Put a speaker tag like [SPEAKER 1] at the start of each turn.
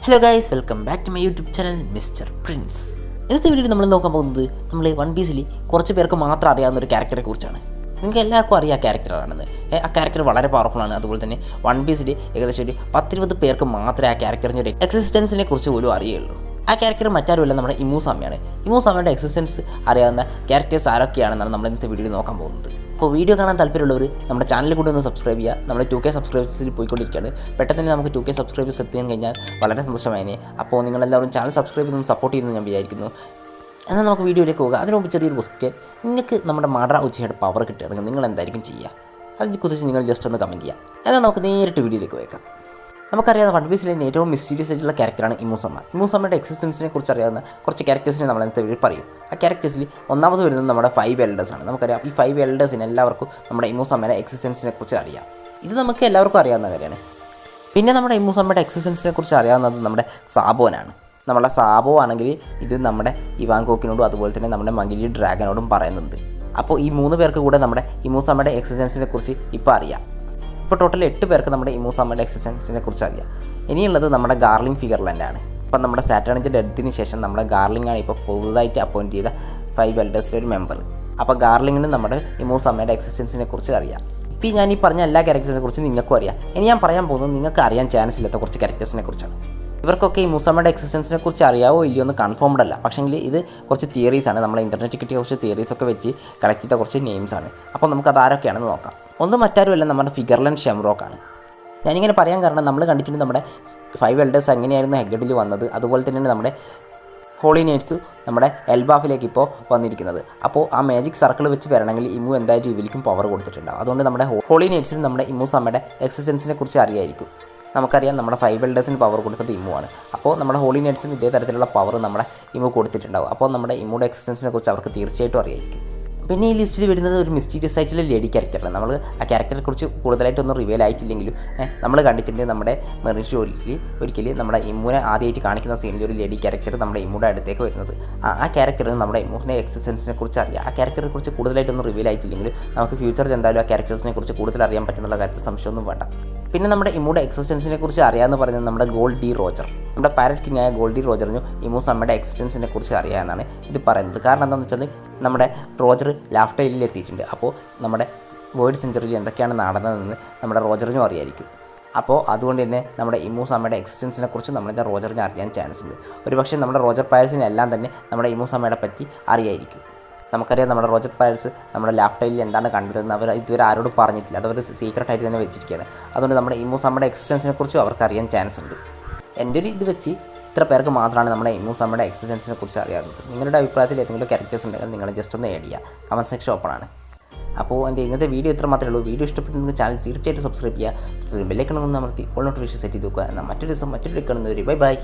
[SPEAKER 1] Hello guys, welcome back to my YouTube channel mister Prince. ഇന്നത്തെ വീഡിയോയിൽ നമ്മൾ നോക്കാൻ പോകുന്നത് നമ്മൾ വൺ പീസിൽ കുറച്ച് പേർക്ക് മാത്രം അറിയാവുന്ന ഒരു ക്യാരക്ടറെ കുറിച്ചാണ്. നിങ്ങൾക്ക് എല്ലാവർക്കും അറിയാം ആ ക്യാരക്ടറാണെന്ന്. ആ ക്യാരക്ടർ വളരെ പവർഫുള്ളാണ്. അതുപോലെ തന്നെ വൺ പീസിൽ ഏകദേശം ഒരു 10-20 പേർക്ക് മാത്രമേ ആ ക്യാരക്ടറിൻ്റെ ഒരു എക്സിസ്റ്റൻസിനെ കുറിച്ച് പോലും അറിയുള്ളൂ. ആ ക്യാരക്ടർ മറ്റാരുമല്ല, നമ്മുടെ ഇമൂസാമയാണ്. ഇമൂസാമയുടെ എക്സിസ്റ്റൻസ് അറിയാവുന്ന ക്യാരക്ടേഴ്സ് ആരൊക്കെയാണെന്നാണ് നമ്മൾ ഇന്നത്തെ വീഡിയോയിൽ നോക്കാൻ പോകുന്നത്. അപ്പോൾ വീഡിയോ കാണാൻ താല്പര്യമുള്ളവർ നമ്മുടെ ചാനലിൽ കൂടി ഒന്ന് സബ്സ്ക്രൈബ് ചെയ്യുക. നമ്മൾ 2K സബ്സ്ക്രൈബേഴ്സിൽ പോയിക്കൊണ്ടിരിക്കുകയാണ്. പെട്ടെന്ന് തന്നെ നമുക്ക് 2K സബ്സ്ക്രൈബേഴ്സ് എത്തിയാൻ കഴിഞ്ഞാൽ വളരെ സന്തോഷമായതിനെ. അപ്പോൾ നിങ്ങളെല്ലാവരും ചാനൽ സബ്സ്ക്രൈബ് ചെയ്തൊന്ന് സപ്പോർട്ട് ചെയ്യുമെന്ന് ഞാൻ വിചാരിക്കുന്നു. എന്നാൽ നമുക്ക് വീഡിയോയിലേക്ക് പോകാം. അതിന് മുമ്പ് ചെറിയൊരു ക്വസ്റ്റ്യൻ: നിങ്ങൾക്ക് നമ്മുടെ മാഡ്ര ഉച്ചയുടെ പവർ കിട്ടുകയാണെങ്കിൽ നിങ്ങൾ എന്തായിരിക്കും ചെയ്യുക? അതിനെക്കുറിച്ച് നിങ്ങൾ ജസ്റ്റ് ഒന്ന് കമൻറ്റ് ചെയ്യുക. എന്നാൽ നമുക്ക് നേരിട്ട് വീഡിയോയിലേക്ക് പോയേക്കാം. നമുക്കറിയാവുന്ന വൺ പീസിലെ ഏറ്റവും മിസ്റ്റീരിയസ് ആയിട്ടുള്ള ക്യാരക്ടറാണ് ഇമൂസാമ. ഇമൂസാമയുടെ എക്സിസ്റ്റൻസിനെ കുറിച്ച് അറിയാവുന്ന കുറച്ച് ക്യാരക്ടേഴ്സിനെ നമ്മൾ ഇന്നത്തെ വീഡിയോയിൽ പറയും. ആ ക്യാരക്ടേഴ്സിൽ ഒന്നാമത് വരുന്നത് നമ്മുടെ 5 എൽഡേഴ്സാണ്. നമുക്കറിയാം, ഈ 5 എൽഡേഴ്സിന് എല്ലാവർക്കും നമ്മുടെ ഇമൂസാമയുടെ എക്സിസ്റ്റൻസിനെ കുറിച്ച് അറിയാം. ഇത് നമുക്ക് എല്ലാവർക്കും അറിയാവുന്ന കാര്യമാണ്. പിന്നെ നമ്മുടെ ഇമൂസാമയുടെ എക്സിസ്റ്റൻസിനെ കുറിച്ച് അറിയാവുന്നത് നമ്മുടെ സാബോനാണ്. നമ്മളെ സാബോ ആണെങ്കിൽ ഇത് നമ്മുടെ ഇവാങ്കോക്കിനോടും അതുപോലെ തന്നെ നമ്മുടെ മംഗിലി ഡ്രാഗനോടും പറയുന്നുണ്ട്. അപ്പോൾ ഈ 3 പേർക്ക് കൂടെ നമ്മുടെ ഇമൂസാമയുടെ എക്സിസ്റ്റൻസിനെ കുറിച്ച് ഇപ്പോൾ അറിയാം. ഇപ്പോൾ ടോട്ടൽ 8 പേർക്ക് നമ്മുടെ ഇമൂസാമയുടെ എക്സിസ്റ്റൻസിനെ കുറിച്ച് അറിയാം. ഇനിയുള്ളത് നമ്മുടെ ഗാർലിംഗ് ഫിഗർലാൻഡാണ്. ഇപ്പം നമ്മുടെ സാറ്റേണിൻ്റെ ഡെത്തിന് ശേഷം നമ്മുടെ ഗാർലിംഗാണ് ഇപ്പോൾ പുതുതായിട്ട് അപ്പോയിൻറ്റ് ചെയ്ത 5 എൽഡേഴ്സിലെ ഒരു മെമ്പർ. അപ്പോൾ ഗാർലിങ്ങിന് നമ്മുടെ ഇമൂസാമയുടെ എക്സിസ്റ്റൻസിനെ കുറിച്ച് അറിയാം. ഇപ്പോൾ ഞാൻ ഈ പറഞ്ഞ എല്ലാ ക്യാരക്ടേഴ്സിനെ കുറിച്ച് നിങ്ങൾക്കും അറിയാം. ഇനി ഞാൻ പറയാൻ പോകുന്നത് നിങ്ങൾക്ക് അറിയാൻ ചാൻസ് ഇല്ലാത്ത കുറച്ച് ക്യാരക്ടേഴ്സിനെ കുറിച്ചാണ്. ഇവർക്കൊക്കെ ഇമൂസാമയുടെ എക്സിസ്റ്റൻസിനെ കുറിച്ച് അറിയാവോ ഇല്ലയോ എന്ന് കൺഫേംഡ് അല്ല. പക്ഷേങ്കിൽ ഇത് കുറച്ച് തിയറീസാണ്. നമ്മൾ ഇൻ്റർനെറ്റ് കിട്ടിയ കുറച്ച് തിയറീസൊക്കെ വെച്ച് കളക്ട് ചെയ്ത കുറച്ച് നെയിംസാണ്. അപ്പോൾ നമുക്കത് ആരൊക്കെയാണെന്ന് നോക്കാം. ഒന്ന് മറ്റാരുമല്ല, നമ്മുടെ ഫിഗർലാൻഡ് ഷെംറോക്കാണ്. ഞാനിങ്ങനെ പറയാൻ കാരണം നമ്മൾ കണ്ടിട്ടുണ്ട് നമ്മുടെ 5 എൽഡേഴ്സ് എങ്ങനെയായിരുന്നു ഹെഗ്ഗഡിൽ വന്നത്. അതുപോലെ തന്നെയാണ് നമ്മുടെ ഹോളി നൈറ്റ്സ് നമ്മുടെ എൽബാഫിലേക്ക് ഇപ്പോൾ വന്നിരിക്കുന്നത്. അപ്പോൾ ആ മാജിക് സർക്കിൾ വെച്ച് വരണമെങ്കിൽ ഇമു എന്തായാലും ഇവരിക്കും പവർ കൊടുത്തിട്ടുണ്ടാവും. അതുകൊണ്ട് നമ്മുടെ ഹോളി നൈറ്റ്സിൽ നമ്മുടെ ഇമൂസാമയുടെ എക്സിസ്റ്റൻസിനെ കുറിച്ച് അറിയായിരിക്കും. നമുക്കറിയാം, നമ്മുടെ 5 എൽഡേഴ്സിന് പവർ കൊടുത്തത് ഇമുവാണ്. അപ്പോൾ നമ്മുടെ ഹോളി നൈറ്റ്സിന് ഇതേ തരത്തിലുള്ള പവർ നമ്മുടെ ഇമു കൊടുത്തിട്ടുണ്ടാവും. അപ്പോൾ നമ്മുടെ ഇമുയുടെ എക്സിസ്റ്റൻസിനെ കുറിച്ച് അവർക്ക് തീർച്ചയായിട്ടും അറിയായിരിക്കും. പിന്നെ ഈ ലിസ്റ്റിൽ വരുന്നത് ഒരു മിസ്റ്റീരിയസ് ആയിട്ടുള്ള ലേഡി ക്യാരക്ടറാണ്. നമ്മൾ ആ ക്യാരക്ടറെ കുറിച്ച് കൂടുതലായിട്ടൊന്നും റിവീൽ ആയിട്ടില്ലെങ്കിലും നമ്മൾ കണ്ടിട്ടുണ്ട്. നമ്മുടെ മെറിഷ് ഒരിക്കൽ നമ്മുടെ ഇമ്മുനെ ആദ്യമായിട്ട് കാണിക്കുന്ന സീനിൽ ഒരു ലേഡി ക്യാരക്ടർ നമ്മുടെ ഇമ്മുടെ അടുത്തേക്ക് വരുന്നത്. ആ ക്യാരക്ടറിന് നമ്മുടെ ഇമ്മുവിൻ്റെ എക്സിസ്റ്റൻസിനെ കുറിച്ച് അറിയാം. ആ ക്യാരക്ടറെ കുറിച്ച് കൂടുതലായിട്ടൊന്നും റിവീൽ ആയിട്ടില്ലെങ്കിലും നമുക്ക് ഫ്യൂച്ചറിൽ എന്തായാലും ആ ക്യാരക്ടേഴ്സിനെ കുറിച്ച് കൂടുതൽ അറിയാൻ പറ്റുന്നുള്ള കാര്യത്തിൽ സംശയമൊന്നും വേണ്ട. പിന്നെ നമ്മുടെ ഇമ്മുടെ എക്സിസ്റ്റൻസിനെ കുറിച്ച് അറിയാമെന്ന് പറയുന്നത് നമ്മുടെ ഗോൾഡ് ഡി റോജർ. നമ്മുടെ പാരറ്റ് കിങ് ആയ ഗോൾഡ് ഡി റോജറിനും ഇമൂസാമയുടെ എക്സിസ്റ്റൻസിനെ കുറിച്ച് അറിയാമെന്നാണ് ഇത് പറയുന്നത്. കാരണം എന്താണെന്ന് വെച്ചാൽ നമ്മുടെ റോജർ ലാഫ്റ്റൈലിൽ എത്തിയിട്ടുണ്ട്. അപ്പോൾ നമ്മുടെ വേൾഡ് സെഞ്ചുറിയിൽ എന്തൊക്കെയാണ് നടന്നതെന്ന് നമ്മുടെ റോജറിനും അറിയായിരിക്കും. അപ്പോൾ അതുകൊണ്ട് തന്നെ നമ്മുടെ ഇമൂസാമയുടെ എക്സിസ്റ്റൻസിനെ കുറിച്ച് നമ്മുടെ റോജറിന് അറിയാൻ ചാൻസ് ഉണ്ട്. ഒരുപക്ഷെ നമ്മുടെ റോജർ പാരറ്റ്സിനെല്ലാം തന്നെ നമ്മുടെ ഇമൂസാമയുടെ പറ്റി അറിയായിരിക്കും. നമുക്കറിയാം, നമ്മുടെ റോജർ പാരറ്റ്സ് നമ്മുടെ ലാഫ്റ്റൈലിൽ എന്താണ് കണ്ടതെന്ന് അവർ ഇതുവരെ ആരോടും പറഞ്ഞിട്ടില്ല. അതവർ സീക്രട്ടായിട്ട് തന്നെ വെച്ചിരിക്കുകയാണ്. അതുകൊണ്ട് നമ്മുടെ ഇമൂസാമയുടെ എക്സിസ്റ്റൻസിനെ കുറിച്ചും അവർക്ക് അറിയാൻ ചാൻസ് ഉണ്ട്. എൻ്റെ ഒരു ഇത് വെച്ച് ഇത്ര പേർക്ക് മാത്രമാണ് നമ്മുടെ ഇമൂസാമയുടെ എക്സിസ്റ്റൻസിനെ കുറിച്ച് അറിയാവുന്നത്. നിങ്ങളുടെ അഭിപ്രായത്തിൽ ഏതെങ്കിലും ക്യാരക്ടേഴ്സ് ഉണ്ടെങ്കിൽ നിങ്ങൾ ജസ്റ്റ് ഒന്ന് ആഡ് ചെയ്യുക. കമൻറ്റ് സെക്ഷൻ ഓപ്പണാണ്. അപ്പോൾ എൻ്റെ ഇന്നത്തെ വീഡിയോ ഇത്ര മാത്രമേ ഉള്ളൂ. വീഡിയോ ഇഷ്ടപ്പെട്ടിട്ടുണ്ടെങ്കിൽ ചാനൽ തീർച്ചയായിട്ടും സബ്സ്ക്രൈബ് ചെയ്യുക. ബെല്ലൈക്കൺ ഒന്ന് അമർത്തി ഓൾ നോട്ടിഫിക്കേഷൻ സെറ്റ് ചെയ്ത് വെക്കുക. എന്നാൽ മറ്റൊരു ദിവസം മറ്റൊരു കാണുന്നവരെ ബൈ ബൈ.